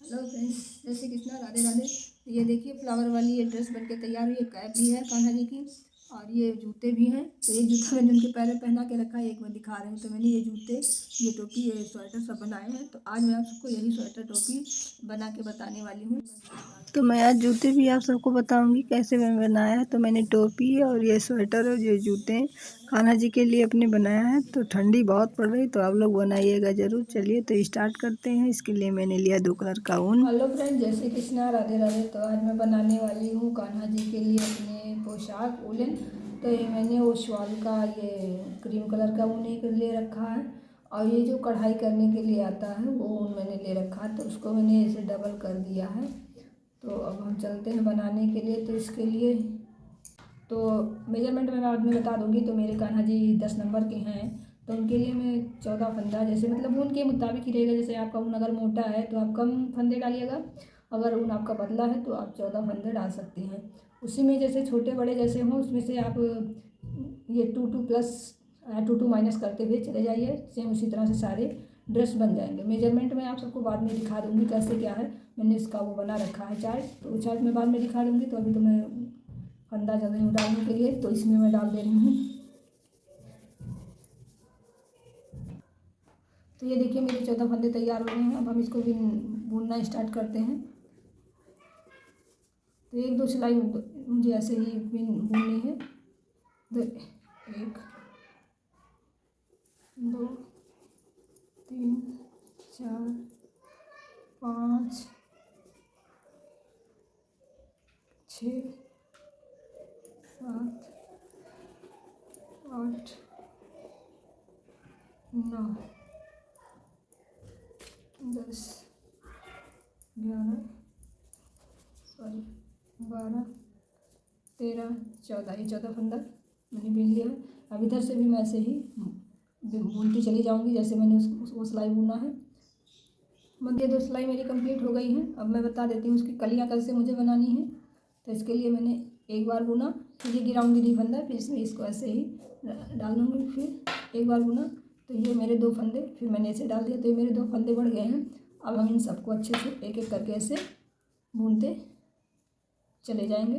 Hello friends, जय श्री कृष्णा, राधे राधे। ये देखिए फ्लावर वाली ये ड्रेस बनके तैयार हुई है। कैप भी है कान्हा जी की और ये जूते भी हैं। तो एक जूता मैंने उनके पैर में पहना के रखा है, एक मैं दिखा रही हूँ। तो मैंने ये जूते, ये टोपी, ये स्वेटर सब बनाए हैं। तो आज मैं आप सबको यही स्वेटर टोपी बना के बताने वाली हूँ। तो मैं आज जूते भी आप सबको बताऊंगी कैसे मैं बनाया है। तो मैंने टोपी और ये स्वेटर और ये जूते कान्हा जी के लिए अपने बनाया है। तो ठंडी बहुत पड़ रही, तो आप लोग बनाइएगा ज़रूर। चलिए तो स्टार्ट करते हैं। इसके लिए मैंने लिया 2 कलर का ऊन। हेलो फ्रेंड, जय श्री कृष्णा, राधे राधे। तो आज मैं बनाने वाली हूँ कान्हा जी के लिए अपने पोशाक उलन। तो ये मैंने वो शॉल का ये क्रीम कलर का ऊन एक ले रखा है और ये जो कढ़ाई करने के लिए आता है वो ऊन मैंने ले रखा है। तो उसको मैंने ऐसे डबल कर दिया है। तो अब हम चलते हैं बनाने के लिए। तो इसके लिए तो मेजरमेंट मैं बाद में बता दूंगी। तो मेरे कान्हा जी 10 नंबर के हैं, तो उनके लिए मैं 14 फंदा, जैसे मतलब ऊन के मुताबिक ही रहेगा। जैसे आपका ऊन अगर मोटा है तो आप कम फंदे डालिएगा, अगर ऊन आपका पतला है तो आप 14 फंदे डाल सकते हैं। उसी में जैसे छोटे बड़े जैसे हों उसमें से आप ये 2 प्लस 2 माइनस करते हुए चले जाइए। सेम उसी तरह से सारे ड्रेस बन जाएंगे। मेजरमेंट मैं आप सबको बाद में दिखा दूंगी कैसे क्या है। मैंने इसका वो बना रखा है चार्ट, तो वो चार्ट मैं बाद में दिखा दूंगी। तो अभी तो मैं फंदा जल रही हूँ डालने के लिए, तो इसमें मैं डाल दे रही हूँ। तो ये देखिए मेरे 14 फंदे तैयार हो गए हैं। अब हम इसको भी बुनना स्टार्ट करते हैं। तो 1-2 सिलाई मुझे ऐसे ही बुननी है। तो 1 2 3 4 5 6 7 8 9 10 11 12 13 14, ये 14 फंदा मैंने बुन लिया है। अब इधर से भी मैं ऐसे ही बुनती चली जाऊंगी जैसे मैंने वो सिलाई बुना है। ये 2 सिलाई मेरी कंप्लीट हो गई हैं। अब मैं बता देती हूँ उसकी कलियाँ कैसे मुझे बनानी है। तो इसके लिए मैंने एक बार बुना, फिर ये गिराऊंगी नहीं फंदा, फिर इसमें इसको ऐसे ही डाल दूँगी। फिर एक बार बुना, तो ये मेरे 2 फंदे, फिर मैंने ऐसे डाल दिया, तो ये मेरे 2 फंदे बढ़ गए हैं। अब हम इन सबको अच्छे से एक एक करके ऐसे बुनते चले जाएंगे।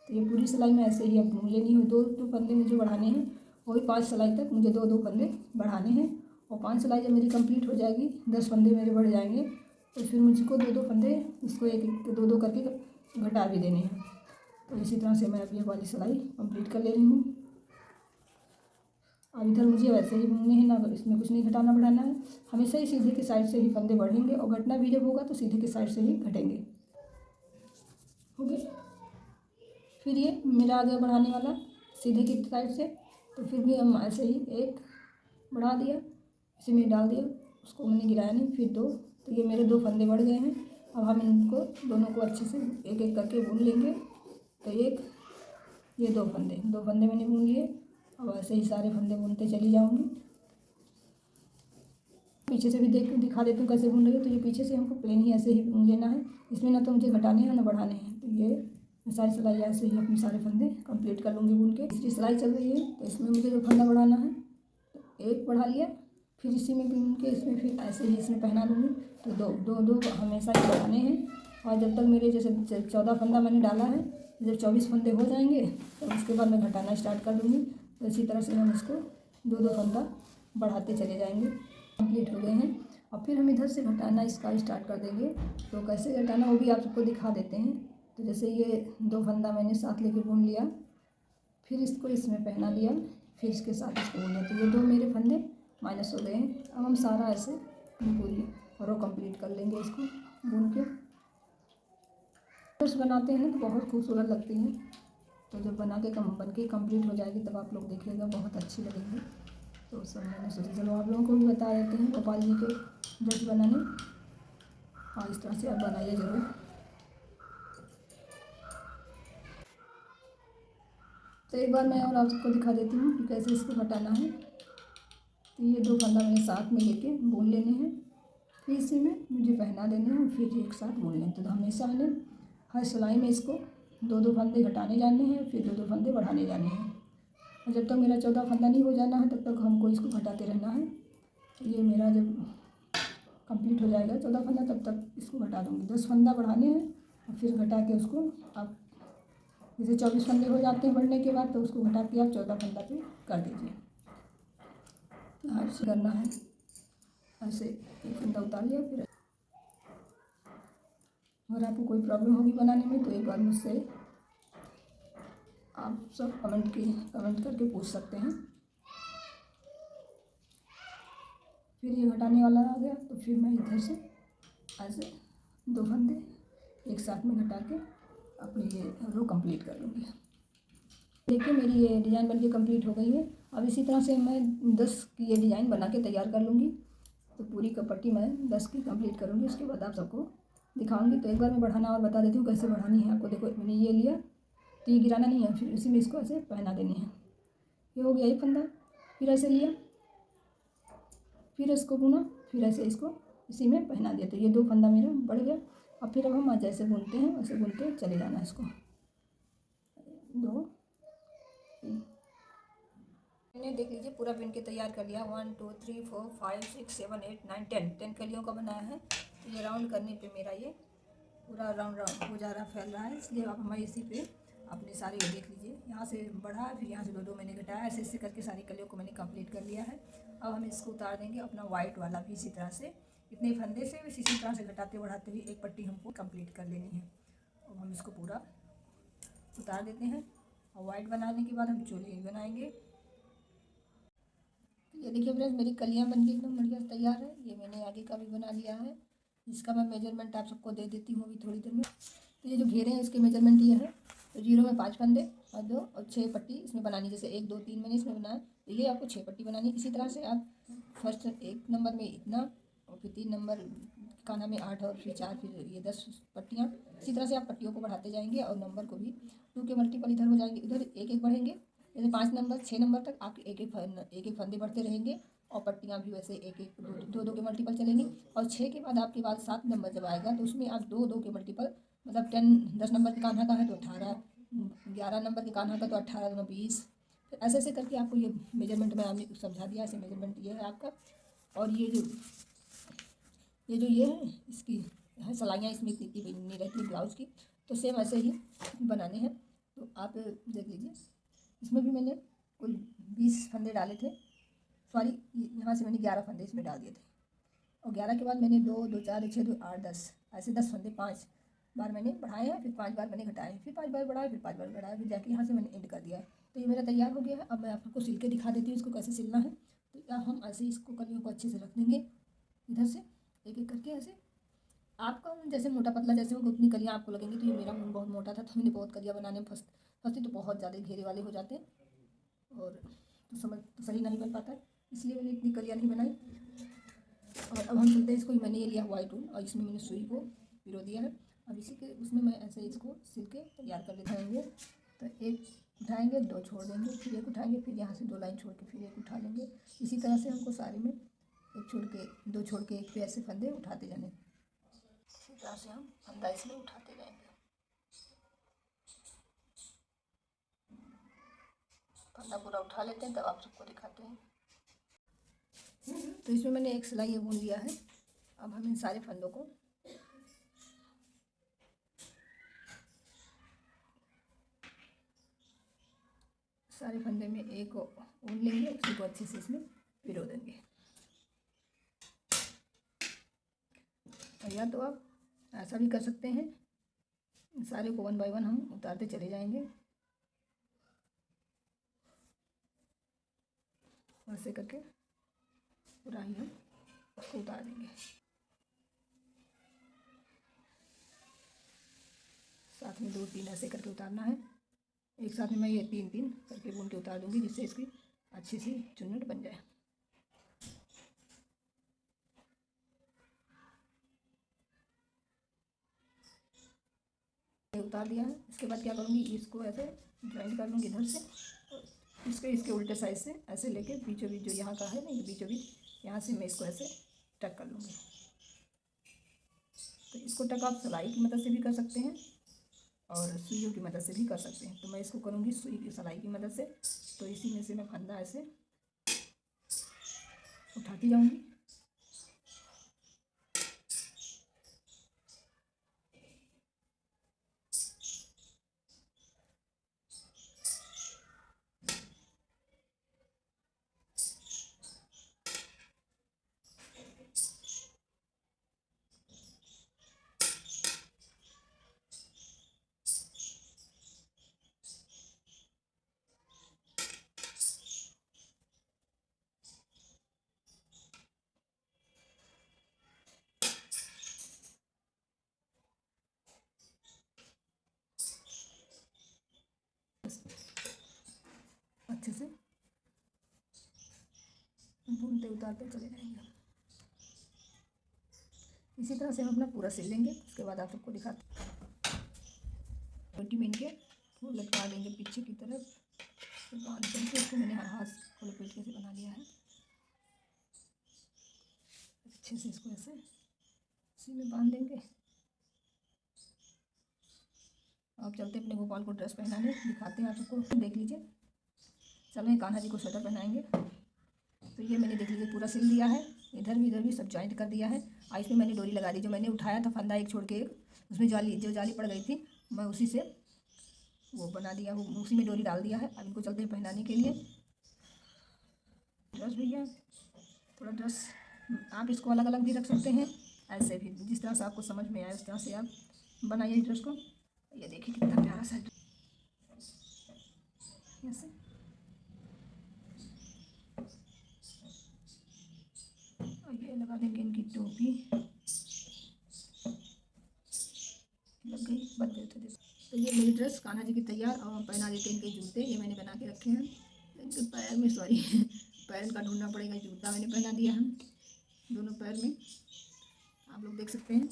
तो ये पूरी सिलाई में ऐसे ही अब बुन लेनी है। 2 फंदे मुझे बढ़ाने हैं, वही 5 सिलाई तक मुझे 2 फंदे बढ़ाने हैं। और 5 सिलाई जब मेरी कंप्लीट हो जाएगी, 10 फंदे मेरे बढ़ जाएंगे, तो फिर मुझको 2 फंदे इसको एक एक 2 करके घटा भी देने हैं। तो इसी तरह से मैं अब ये वाली सिलाई कंप्लीट कर ले रही हूँ। अब इधर मुझे वैसे ही बुनने हैं, ना इसमें कुछ नहीं घटाना बढ़ाना है। हमेशा ही सीधे की साइड से ही फंदे बढ़ेंगे और घटना भी जब होगा तो सीधे की साइड से ही घटेंगे। ओके, फिर ये मेरा आ गया बढ़ाने वाला सीधे की साइड से। तो फिर भी हम ऐसे ही एक बढ़ा दिया, इसी में डाल दिया, उसको मैंने गिराया नहीं। फिर 2, तो ये मेरे 2 फंदे बढ़ गए हैं। अब हम इनको दोनों को अच्छे से एक एक करके बुन लेंगे। तो एक, ये 2 फंदे मैंने बुन लिए। अब ऐसे ही सारे फंदे बुनते चली जाऊंगी। पीछे से भी दिखा देती हूँ कैसे बुन रही है। तो ये पीछे से हमको प्लेन ही ऐसे ही बुन लेना है, इसमें ना तो मुझे घटाने हैं ना बढ़ाने हैं। तो ये मैं सारी सिलाई ऐसे ही अपने सारे फंदे कंप्लीट कर लूँगी बुन के। तीसरी सिलाई चल रही है, तो इसमें मुझे जो फंदा बढ़ाना है, तो एक बढ़ा लिया, फिर इसी में बुन के इसमें फिर ऐसे ही इसमें पहना दूँगी। तो 2 हमेशा ही बढ़ाने हैं। और जब तक मेरे जैसे 14 फंदा मैंने डाला है, जब 24 फंदे हो जाएंगे तो उसके बाद मैं घटाना स्टार्ट कर दूँगी। तो इसी तरह से हम इसको 2 फंदा बढ़ाते चले जाएंगे। कंप्लीट हो गए हैं। और फिर हम इधर से घटाना इसका स्टार्ट कर देंगे। तो कैसे घटाना वो भी आप सबको दिखा देते हैं। तो जैसे ये 2 फंदा मैंने साथ लेके बुन लिया, फिर इसको इसमें पहना दिया, फिर इसके साथ इसको बुन लिया। तो ये 2 मेरे फंदे माइनस हो गए हैं। अब हम सारा ऐसे पूरी रो कंप्लीट कर लेंगे इसको बुन के। ड्रेस बनाते हैं तो बहुत खूबसूरत लगती हैं। तो जब बन के कंप्लीट हो जाएगी तब आप लोग देखिएगा, बहुत अच्छी लगेंगी। तो सब मैंने सोचा चलो आप लोगों को भी बता देते हैं गोपाल जी के ड्रेस बनाने। और इस तरह से आप बनाइए ज़रूर। तो एक बार मैं और आप सबको दिखा देती हूँ कि कैसे इसको हटाना है। तो ये 2 फंदा मैंने साथ में लेके बुन लेने हैं, फिर इसी में मुझे पहना देने हैं, फिर एक साथ बुन लें। तो हमेशा मैंने हर सिलाई में इसको 2 फंदे घटाने जाने हैं, फिर 2 फंदे बढ़ाने जाने हैं। और जब तक मेरा 14 फंदा नहीं हो जाना है तब तक हमको इसको घटाते रहना है। तो ये मेरा जब कंप्लीट कंप्लीट हो जाएगा 14 फंदा, तब तक इसको घटा दूँगी। 10 फंदा बढ़ाने हैं और फिर घटा के उसको आप जैसे 24 फंदे हो जाते हैं बढ़ने के बाद, तो उसको घटा के आप 14 फंदा पे कर दीजिए। ऐसे करना है, ऐसे एक फंदा उतार लिया। फिर अगर आपको कोई प्रॉब्लम होगी बनाने में तो एक बार मुझसे आप सब कमेंट करके पूछ सकते हैं। फिर ये घटाने वाला आ गया तो फिर मैं इधर से ऐसे 2 फंदे एक साथ में घटा के अपनी ये रो कंप्लीट कर लूँगी। देखिए मेरी ये डिज़ाइन बनके कंप्लीट हो गई है। अब इसी तरह से मैं 10 की ये डिज़ाइन बना के तैयार कर लूँगी। तो पूरी पट्टी मैं 10 की कंप्लीट करूँगी, उसके बाद आप सबको दिखाऊंगी। तो एक बार मैं बढ़ाना और बता देती हूँ कैसे बढ़ानी है आपको। देखो मैंने ये लिया, तो ये गिराना नहीं है, फिर इसी में इसको ऐसे पहना देनी है। ये हो गया ये फंदा, फिर ऐसे लिया, फिर इसको बुना, फिर ऐसे इसको इसी में पहना दिया। तो ये 2 फंदा मेरा बढ़ गया। अब फिर अब हम जैसे बुनते हैं वैसे बुनते चले जाना है इसको। 2 3 मैंने देख लीजिए पूरा बुन के तैयार कर लिया। 1 2 3 4 5 6 7 8 9 10 कलियों का बनाया है। तो ये राउंड करने पे मेरा ये पूरा राउंड हो जा रहा, फैल रहा है। इसलिए अब हमें इसी पे अपने सारे ये देख लीजिए, यहाँ से बढ़ा, फिर यहाँ से 2 मैंने घटाया, ऐसे ऐसे करके सारी कलियों को मैंने कंप्लीट कर लिया है। अब हम इसको उतार देंगे अपना वाइट वाला भी इसी तरह से, इतने फंदे से इसी तरह से घटाते बढ़ाते हुए एक पट्टी हमको कंप्लीट कर लेनी है। अब हम इसको पूरा उतार देते हैं और वाइट बनाने के बाद हम चोली बनाएंगे। ये देखिए फ्रेंड्स मेरी कलियाँ बन के एकदम बढ़िया तैयार है। ये मैंने आगे का भी बना लिया है, इसका मैं मेजरमेंट आप सबको दे देती हूँ अभी थोड़ी देर में। तो ये जो घेरे हैं इसके मेजरमेंट ये है। तो 0 में 5 फंदे और 2 और 6 पट्टी इसमें बनानी। जैसे 1 2 3 मैंने इसमें बनाया, तो ये आपको 6 पट्टी बनानी। इसी तरह से आप फर्स्ट 1 नंबर में इतना, और फिर 3 नंबर काना में 8 और फिर 4, फिर ये 10 पट्टियाँ। इसी तरह से आप पट्टियों को बढ़ाते जाएंगे और नंबर को भी 2 के मल्टीपल इधर हो जाएंगे, इधर एक एक बढ़ेंगे। जैसे 5 नंबर 6 नंबर तक आप एक एक फंदे बढ़ते रहेंगे और पट्टियाँ भी वैसे एक एक 2 के मल्टीपल चलेंगी। और 6 के बाद आपके पास 7 नंबर जब आएगा तो उसमें आप 2 के मल्टीपल, मतलब 10 नंबर के कान्हा का है तो 18, 11 नंबर के कान्हा का तो 18 2 20। तो ऐसे ऐसे करके आपको ये मेजरमेंट में आपने समझा दिया। ऐसे मेजरमेंट ये है आपका। और ये जो ये है इसकी है सिलाइयाँ, इसमें इतनी बननी रहती है ब्लाउज़ की, तो सेम ऐसे ही बनाने हैं। तो आप देख लीजिए, इसमें भी मैंने कुल 20 फंदे डाले थे। सॉरी, यहाँ से मैंने 11 फंदे इसमें डाल दिए थे। और 11 के बाद मैंने 2 2 4 6 2 8 10 ऐसे 10 फंदे 5 बार मैंने बढ़ाए हैं, फिर 5 बार मैंने घटाए, फिर 5 बार बढ़ाए, फिर 5 बार बढ़ाए, फिर जाके यहाँ से मैंने एंड कर दिया है। तो ये मेरा तैयार हो गया है। अब मैं आपको सिल के दिखा देती हूँ इसको कैसे सिलना है। तो हम ऐसे इसको कलियों को अच्छे से रख देंगे इधर से एक एक करके। ऐसे आपका जैसे मोटा पतला जैसे होगा उतनी कलियाँ आपको लगेंगी। तो ये मेरा ऊन बहुत मोटा था तो मैंने बहुत कलियाँ बनाने में फंसती तो बहुत ज़्यादा घेरे वाले हो जाते हैं और तो समझ तो सही नहीं बन पाता है, इसलिए मैंने इतनी कलियाँ नहीं बनाई। और अब हम चलते हैं इसको, मैंने ये लिया वाइट ऊन और इसमें मैंने सुई को पिरो दिया है। अब इसी के उसमें मैं ऐसे इसको सिल के तैयार कर लेते हैं। तो एक उठाएंगे, 2 छोड़ देंगे, फिर एक उठाएंगे, फिर यहाँ से 2 लाइन छोड़ के फिर एक उठा लेंगे। इसी तरह से हमको सारे में एक छोड़ के 2 छोड़ के एक पे ऐसे फंदे उठाते जाने। इसी तरह से हम फंदा इसमें उठाते जाएंगे। फंदा पूरा उठा लेते हैं तब आप सबको दिखाते हैं। तो इसमें मैंने एक सिलाई ये बुन लिया है। अब हम इन सारे फंदों को सारे फंदे में एक ऊन लेंगे, उसी को अच्छे से इसमें पिरो देंगे। और या तो आप ऐसा भी कर सकते हैं, सारे को 1 बाय 1 हम उतारते चले जाएंगे। ऐसे करके पूरा ही हम उसको उतार देंगे। साथ में 2 3 ऐसे करके उतारना है। एक साथ में मैं ये 3 3 करके बुन के उतार दूंगी, जिससे इसकी अच्छी सी चुन्नट बन जाए। उतार दिया है। इसके बाद क्या करूँगी, इसको ऐसे ज्वाइंट कर लूँगी इधर से, इसके उल्टे साइड से ऐसे लेके बीचों बीच जो यहाँ का है ना, बीचों बीच यहाँ से मैं इसको ऐसे टक कर लूँगी। तो इसको टक आप सिलाई की मदद से भी कर सकते हैं और सुइयों की मदद से भी कर सकते हैं। तो मैं इसको करूँगी सुई की सिलाई की मदद से। तो इसी में से मैं फंदा ऐसे उठाती जाऊँगी अच्छे से भूनते उतारते चले जाएंगे। इसी तरह से हम अपना पूरा सिल लेंगे। उसके बाद आप सबको दिखाते 20 मिनट के वो लटका देंगे पीछे की तरफ। फिर बांध करके इसको मैंने हाथ को लपेट के बना लिया है अच्छे से। इसको ऐसे इसी में बांध देंगे। अब चलते अपने गोपाल को ड्रेस पहनाने, दिखाते हैं आप सबको, देख लीजिए। चलो कान्हा जी को स्वेटर पहनाएंगे। तो ये मैंने देख लीजिए पूरा सिल दिया है, इधर भी सब जॉइंट कर दिया है। और इसमें मैंने डोरी लगा दी, जो मैंने उठाया था फंदा एक छोड़ के एक, उसमें जाली पड़ गई थी, मैं उसी से वो बना दिया, वो उसी में डोरी डाल दिया है। अब इनको चलते हैं पहनाने के लिए। ड्रेस भैया थोड़ा ड्रेस आप इसको अलग अलग भी रख सकते हैं, ऐसे भी जिस तरह से आपको समझ में आए उस तरह से आप बनाइए ड्रेस को। ये देखिए कितना प्यारा सा ऐसे। और ये लगा देंगे इनकी टोपी, लग गई, बन गए थे। तो ये मेरी ड्रेस कान्हा जी की तैयार। और हम पहना देते हैं इनके जूते, ये मैंने बना के रखे हैं। इनके पैर में सॉरी पैर का ढूंढना पड़ेगा। जूता मैंने पहना दिया है दोनों पैर में, आप लोग देख सकते हैं।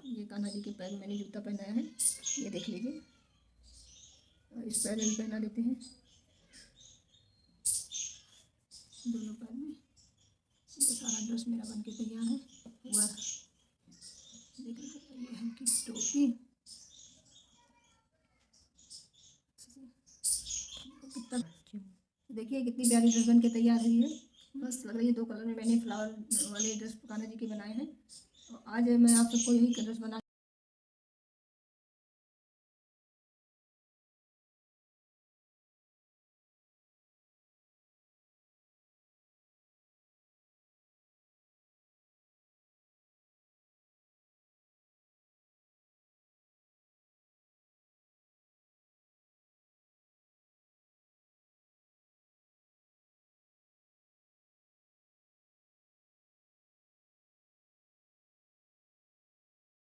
ये कान्हा जी के पैर में मैंने जूता पहनाया है, ये देख लीजिए। और इस पैर में भी पहना देते हैं दोनों पैर में। ये सारा ड्रेस मेरा बन के तैयार है पूरा, देख लीजिए। ये है इनकी टोपी, कितना देखिए कितनी प्यारी ड्रेस बन के तैयार है। ये बस लग रही है 2 कलर में मैंने फ्लावर वाले ड्रेस कान्हा जी के बनाए हैं। और आज मैं आप सबको यही ड्रेस बना